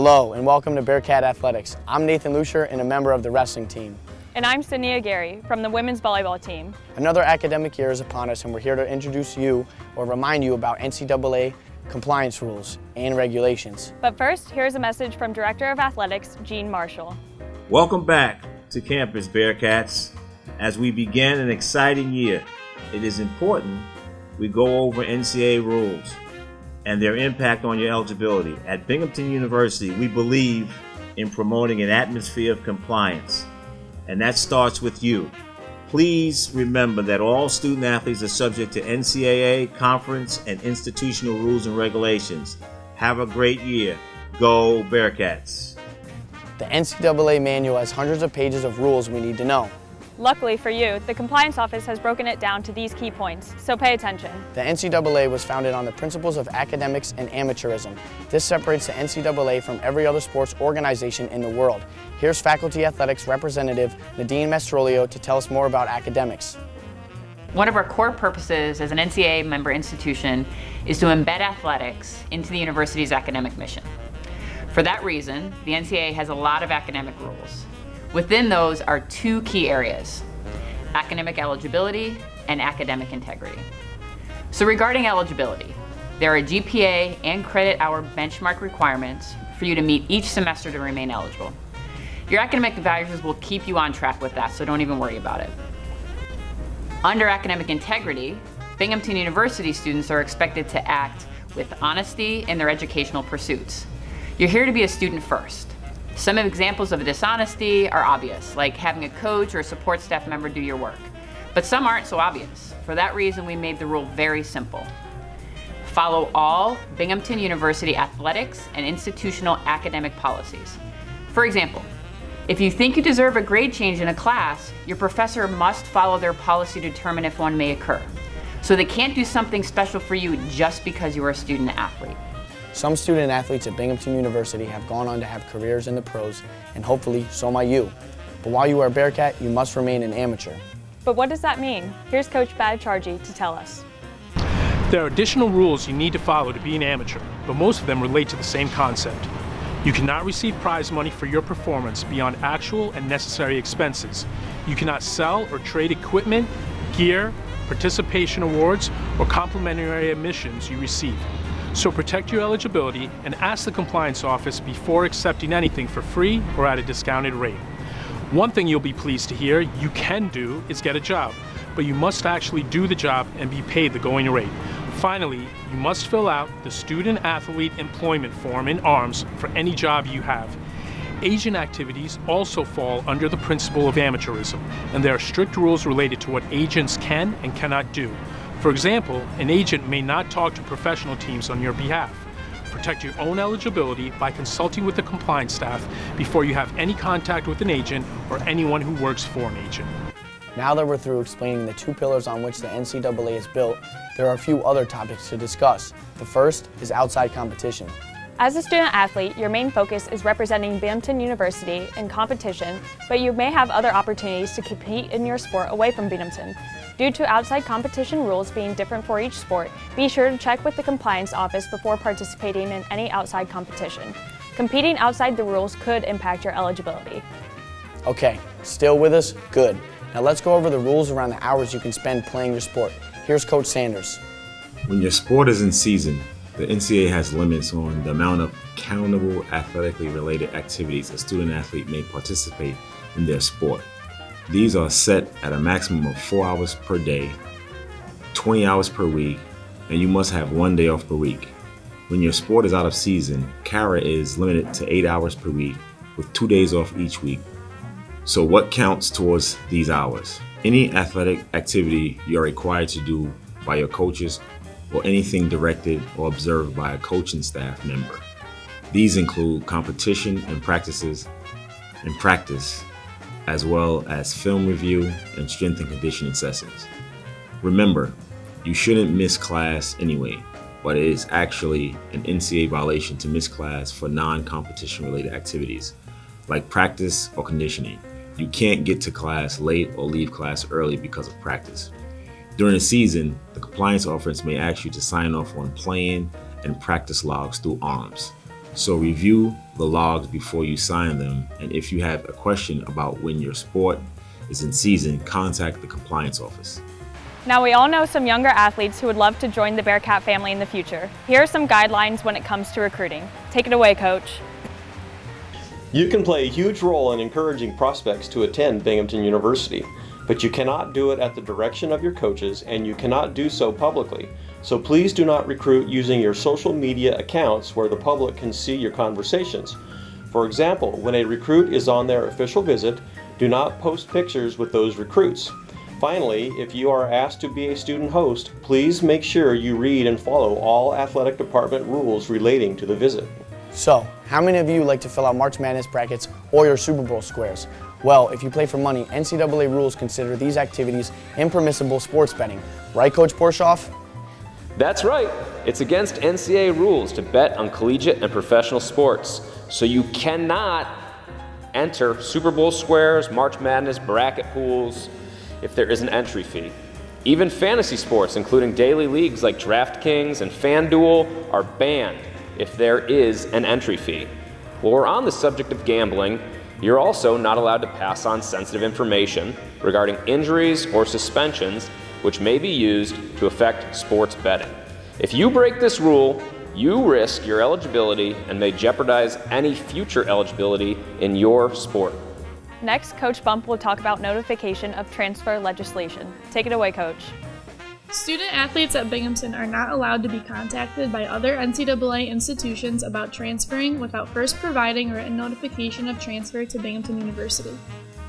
Hello and welcome to Bearcat Athletics. I'm Nathan Lucier and a member of the wrestling team. And I'm Sania Gary from the women's volleyball team. Another academic year is upon us and we're here to introduce you or remind you about NCAA compliance rules and regulations. But first, here's a message from Director of Athletics, Gene Marshall. Welcome back to campus, Bearcats. As we begin an exciting year, it is important we go over NCAA rules and their impact on your eligibility. At Binghamton University, we believe in promoting an atmosphere of compliance, and that starts with you. Please remember that all student athletes are subject to NCAA, conference, and institutional rules and regulations. Have a great year. Go Bearcats! The NCAA manual has hundreds of pages of rules we need to know. Luckily for you, the compliance office has broken it down to these key points, so pay attention. The NCAA was founded on the principles of academics and amateurism. This separates the NCAA from every other sports organization in the world. Here's faculty athletics representative Nadine Mastrolio to tell us more about academics. One of our core purposes as an NCAA member institution is to embed athletics into the university's academic mission. For that reason, the NCAA has a lot of academic rules. Within those are two key areas: academic eligibility and academic integrity. So regarding eligibility, there are GPA and credit hour benchmark requirements for you to meet each semester to remain eligible. Your academic advisors will keep you on track with that, so don't even worry about it. Under academic integrity, Binghamton University students are expected to act with honesty in their educational pursuits. You're here to be a student first. Some examples of dishonesty are obvious, like having a coach or a support staff member do your work. But some aren't so obvious. For that reason, we made the rule very simple. Follow all Binghamton University athletics and institutional academic policies. For example, if you think you deserve a grade change in a class, your professor must follow their policy to determine if one may occur. So they can't do something special for you just because you are a student athlete. Some student athletes at Binghamton University have gone on to have careers in the pros, and hopefully so might you. But while you are a Bearcat, you must remain an amateur. But what does that mean? Here's Coach Badchargy to tell us. There are additional rules you need to follow to be an amateur, but most of them relate to the same concept. You cannot receive prize money for your performance beyond actual and necessary expenses. You cannot sell or trade equipment, gear, participation awards, or complimentary admissions you receive. So protect your eligibility and ask the compliance office before accepting anything for free or at a discounted rate. One thing you'll be pleased to hear you can do is get a job, but you must actually do the job and be paid the going rate. Finally, you must fill out the Student Athlete Employment Form in ARMS for any job you have. Agent activities also fall under the principle of amateurism, and there are strict rules related to what agents can and cannot do. For example, an agent may not talk to professional teams on your behalf. Protect your own eligibility by consulting with the compliance staff before you have any contact with an agent or anyone who works for an agent. Now that we're through explaining the two pillars on which the NCAA is built, there are a few other topics to discuss. The first is outside competition. As a student athlete, your main focus is representing Binghamton University in competition, but you may have other opportunities to compete in your sport away from Binghamton. Due to outside competition rules being different for each sport, be sure to check with the compliance office before participating in any outside competition. Competing outside the rules could impact your eligibility. Okay, still with us? Good. Now let's go over the rules around the hours you can spend playing your sport. Here's Coach Sanders. When your sport is in season, the NCAA has limits on the amount of countable athletically related activities a student athlete may participate in their sport. These are set at a maximum of 4 hours per day, 20 hours per week, and you must have 1 day off per week. When your sport is out of season, CARA is limited to 8 hours per week with 2 days off each week. So what counts towards these hours? Any athletic activity you are required to do by your coaches or anything directed or observed by a coaching staff member. These include competition and practice, as well as film review and strength and conditioning sessions. Remember, you shouldn't miss class anyway, but it is actually an NCAA violation to miss class for non-competition related activities, like practice or conditioning. You can't get to class late or leave class early because of practice. During the season, the compliance office may ask you to sign off on playing and practice logs through ARMS. So review the logs before you sign them, and if you have a question about when your sport is in season, contact the compliance office. Now, we all know some younger athletes who would love to join the Bearcat family in the future. Here are some guidelines when it comes to recruiting. Take it away, Coach. You can play a huge role in encouraging prospects to attend Binghamton University, but you cannot do it at the direction of your coaches, and you cannot do so publicly. So please do not recruit using your social media accounts where the public can see your conversations. For example, when a recruit is on their official visit, do not post pictures with those recruits. Finally, if you are asked to be a student host, please make sure you read and follow all athletic department rules relating to the visit. So, how many of you like to fill out March Madness brackets or your Super Bowl squares? Well, if you play for money, NCAA rules consider these activities impermissible sports betting. Right, Coach Borshoff? That's right. It's against NCAA rules to bet on collegiate and professional sports. So you cannot enter Super Bowl squares, March Madness bracket pools, if there is an entry fee. Even fantasy sports, including daily leagues like DraftKings and FanDuel, are banned if there is an entry fee. While we're on the subject of gambling, you're also not allowed to pass on sensitive information regarding injuries or suspensions which may be used to affect sports betting. If you break this rule, you risk your eligibility and may jeopardize any future eligibility in your sport. Next, Coach Bump will talk about notification of transfer legislation. Take it away, Coach. Student athletes at Binghamton are not allowed to be contacted by other NCAA institutions about transferring without first providing written notification of transfer to Binghamton University.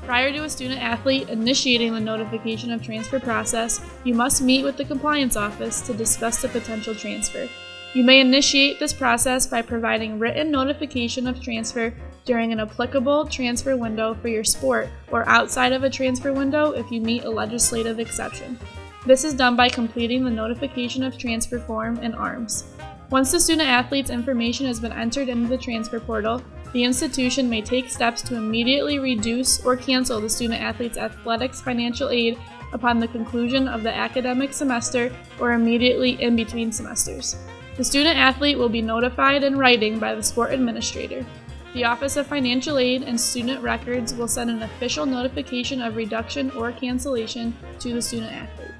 Prior to a student athlete initiating the notification of transfer process, you must meet with the compliance office to discuss the potential transfer. You may initiate this process by providing written notification of transfer during an applicable transfer window for your sport or outside of a transfer window if you meet a legislative exception. This is done by completing the notification of transfer form in ARMS. Once the student athlete's information has been entered into the transfer portal, the institution may take steps to immediately reduce or cancel the student athlete's athletics financial aid upon the conclusion of the academic semester or immediately in between semesters. The student athlete will be notified in writing by the sport administrator. The Office of Financial Aid and Student Records will send an official notification of reduction or cancellation to the student athlete.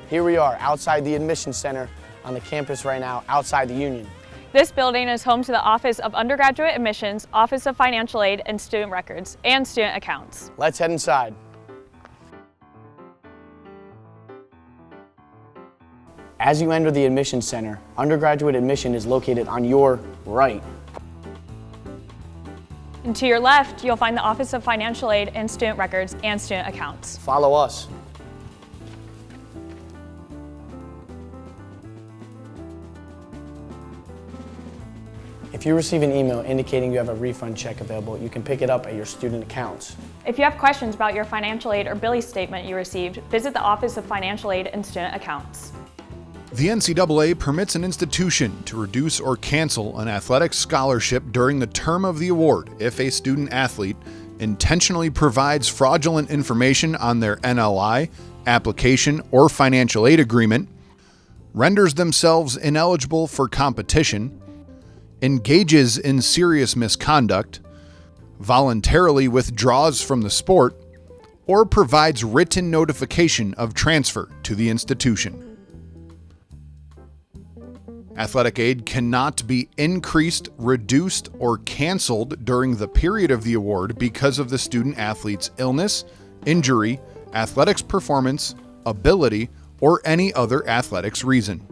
Here we are outside the admissions center on the campus right now, outside the Union. This building is home to the Office of Undergraduate Admissions, Office of Financial Aid and Student Records, and Student Accounts. Let's head inside. As you enter the admissions center, undergraduate admission is located on your right. And to your left, you'll find the Office of Financial Aid and Student Records and Student Accounts. Follow us. If you receive an email indicating you have a refund check available, you can pick it up at your student accounts. If you have questions about your financial aid or billing statement you received, visit the Office of Financial Aid and Student Accounts. The NCAA permits an institution to reduce or cancel an athletic scholarship during the term of the award if a student athlete intentionally provides fraudulent information on their NLI, application, or financial aid agreement, renders themselves ineligible for competition, engages in serious misconduct, voluntarily withdraws from the sport, or provides written notification of transfer to the institution. Athletic aid cannot be increased, reduced, or canceled during the period of the award because of the student athlete's illness, injury, athletics performance, ability, or any other athletics reason.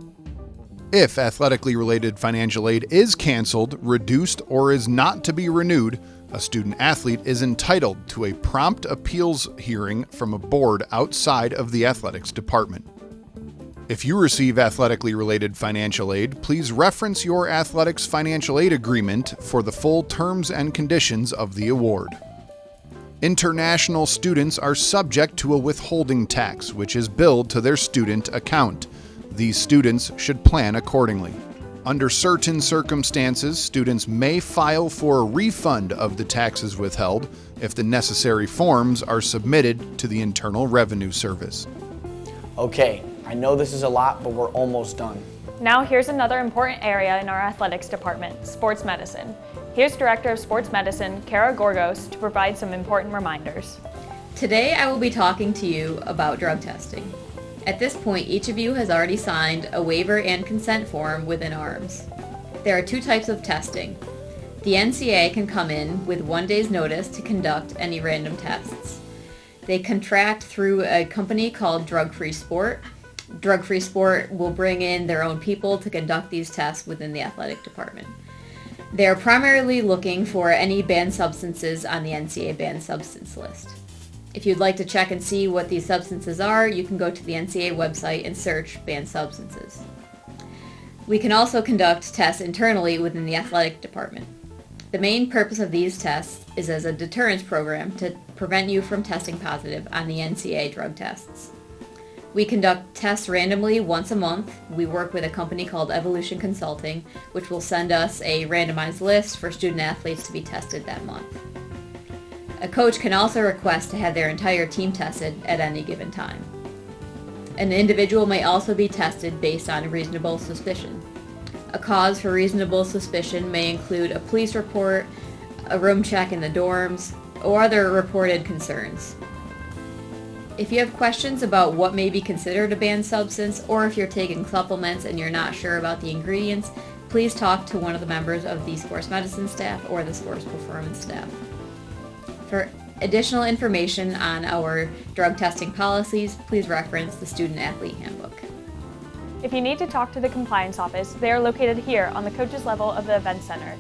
If athletically related financial aid is canceled, reduced, or is not to be renewed, a student athlete is entitled to a prompt appeals hearing from a board outside of the athletics department. If you receive athletically related financial aid, please reference your athletics financial aid agreement for the full terms and conditions of the award. International students are subject to a withholding tax, which is billed to their student account. These students should plan accordingly. Under certain circumstances, students may file for a refund of the taxes withheld if the necessary forms are submitted to the Internal Revenue Service. Okay, I know this is a lot, but we're almost done. Now here's another important area in our athletics department, sports medicine. Here's Director of Sports Medicine, Kara Gorgos, to provide some important reminders. Today I will be talking to you about drug testing. At this point, each of you has already signed a waiver and consent form within ARMS. There are two types of testing. The NCAA can come in with 1 day's notice to conduct any random tests. They contract through a company called Drug Free Sport. Drug Free Sport will bring in their own people to conduct these tests within the athletic department. They are primarily looking for any banned substances on the NCAA banned substance list. If you'd like to check and see what these substances are, you can go to the NCAA website and search banned substances. We can also conduct tests internally within the athletic department. The main purpose of these tests is as a deterrence program to prevent you from testing positive on the NCAA drug tests. We conduct tests randomly once a month. We work with a company called Evolution Consulting, which will send us a randomized list for student athletes to be tested that month. A coach can also request to have their entire team tested at any given time. An individual may also be tested based on reasonable suspicion. A cause for reasonable suspicion may include a police report, a room check in the dorms, or other reported concerns. If you have questions about what may be considered a banned substance, or if you're taking supplements and you're not sure about the ingredients, please talk to one of the members of the sports medicine staff or the sports performance staff. For additional information on our drug testing policies, please reference the Student Athlete Handbook. If you need to talk to the compliance office, they are located here on the coaches level of the event center.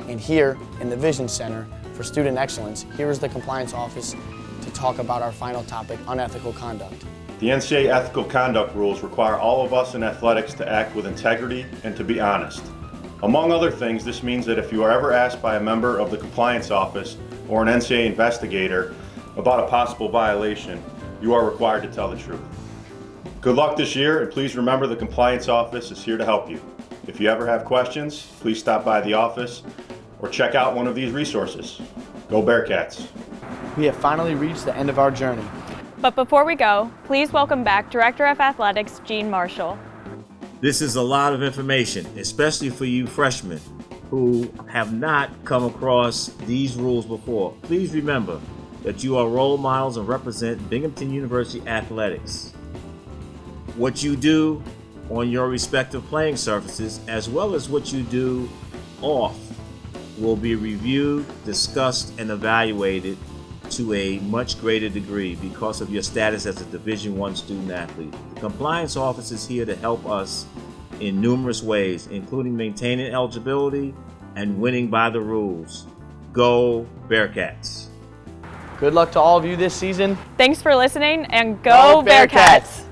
And here in the Vision Center for Student Excellence, here is the compliance office to talk about our final topic, unethical conduct. The NCAA Ethical Conduct Rules require all of us in athletics to act with integrity and to be honest. Among other things, this means that if you are ever asked by a member of the compliance office or an NCAA investigator about a possible violation, you are required to tell the truth. Good luck this year, and please remember the compliance office is here to help you. If you ever have questions, please stop by the office or check out one of these resources. Go Bearcats! We have finally reached the end of our journey. But before we go, please welcome back Director of Athletics, Gene Marshall. This is a lot of information, especially for you freshmen who have not come across these rules before. Please remember that you are role models and represent Binghamton University athletics. What you do on your respective playing surfaces, as well as what you do off, will be reviewed, discussed, and evaluated to a much greater degree because of your status as a Division I student athlete. The compliance office is here to help us in numerous ways, including maintaining eligibility and winning by the rules. Go Bearcats! Good luck to all of you this season. Thanks for listening, and go Bearcats!